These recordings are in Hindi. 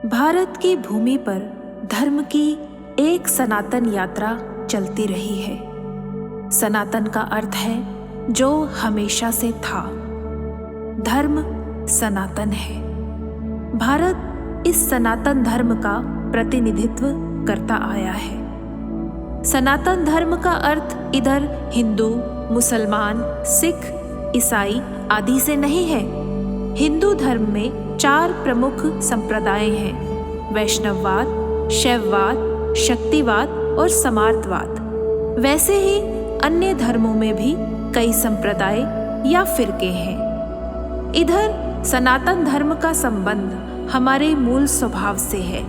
भारत की भूमि पर धर्म की एक सनातन यात्रा चलती रही है। सनातन का अर्थ है जो हमेशा से था। धर्म सनातन है। भारत इस सनातन धर्म का प्रतिनिधित्व करता आया है। सनातन धर्म का अर्थ इधर हिंदू, मुसलमान, सिख, ईसाई आदि से नहीं है। हिंदू धर्म में 4 प्रमुख संप्रदाय हैं: वैष्णववाद, शैववाद, शक्तिवाद और समार्थवाद। वैसे ही अन्य धर्मों में भी कई संप्रदाय या फिरके हैं। इधर सनातन धर्म का संबंध हमारे मूल स्वभाव से है,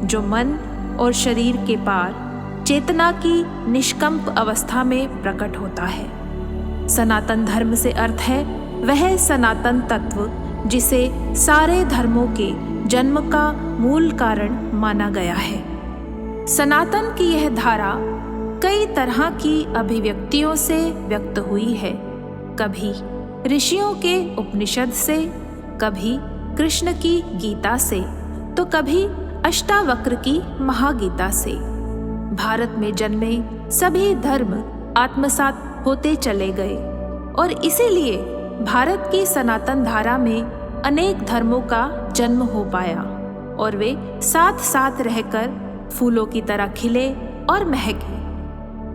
जो मन और शरीर के पार चेतना की निष्कंप अवस्था में प्रकट होता है। सनातन धर्म से अर्थ है वह सनातन तत्व जिसे सारे धर्मों के जन्म का मूल कारण माना गया है। सनातन की यह धारा कई तरह की अभिव्यक्तियों से व्यक्त हुई है। कभी ऋषियों के उपनिषद से, कभी कृष्ण की गीता से, तो कभी अष्टावक्र की महागीता से। भारत में जन्मे सभी धर्म आत्मसात होते चले गए और इसीलिए भारत की सनातन धारा में अनेक धर्मों का जन्म हो पाया और वे साथ साथ रहकर फूलों की तरह खिले और महके।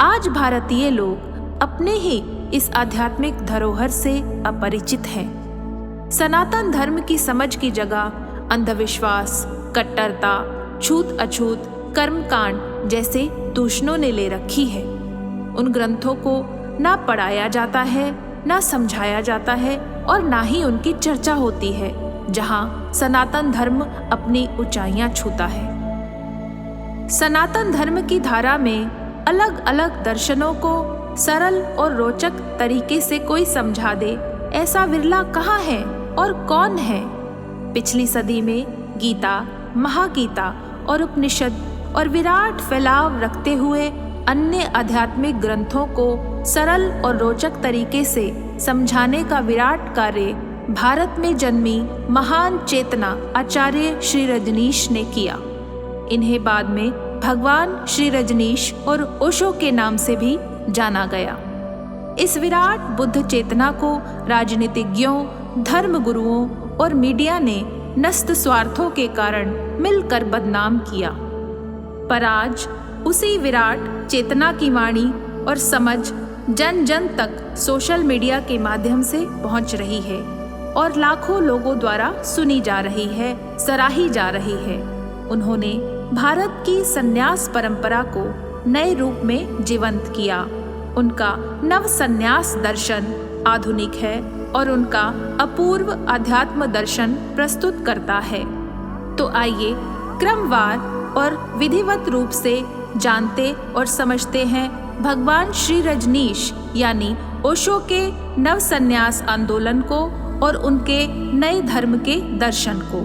आज भारतीय लोग अपने ही इस आध्यात्मिक धरोहर से अपरिचित हैं। सनातन धर्म की समझ की जगह अंधविश्वास, कट्टरता, छूत अछूत, कर्मकांड जैसे दूषणों ने ले रखी है। उन ग्रंथों को ना पढ़ाया जाता है, ना समझाया जाता है और ना ही उनकी चर्चा होती है, जहां सनातन धर्म अपनी ऊंचाइयां छूता है। सनातन धर्म की धारा में अलग अलग दर्शनों को सरल और रोचक तरीके से कोई समझा दे, ऐसा विरला कहाँ है और कौन है। पिछली सदी में गीता, महागीता और उपनिषद और विराट फैलाव रखते हुए अन्य आध्यात्मिक ग्रंथों को सरल और रोचक तरीके से समझाने का विराट कार्य भारत में जन्मी महान चेतना आचार्य श्री रजनीश ने किया। इन्हें बाद में भगवान श्री रजनीश और ओशो के नाम से भी जाना गया। इस विराट बुद्ध चेतना को राजनीतिज्ञों, धर्मगुरुओं और मीडिया ने नस्त स्वार्थों के कारण मिलकर बदनाम किया। पर आज उसी विराट चेतना की वाणी और समझ जन जन तक सोशल मीडिया के माध्यम से पहुंच रही है और लाखों लोगों द्वारा सुनी जा रही है, सराही जा रही है। उन्होंने भारत की संन्यास परंपरा को नए रूप में जीवंत किया। उनका नव संन्यास दर्शन आधुनिक है और उनका अपूर्व अध्यात्म दर्शन प्रस्तुत करता है। तो आइए क्रमवार और विधिवत रूप से जानते और समझते हैं भगवान श्री रजनीश यानी ओशो के नव संन्यास आंदोलन को और उनके नए धर्म के दर्शन को।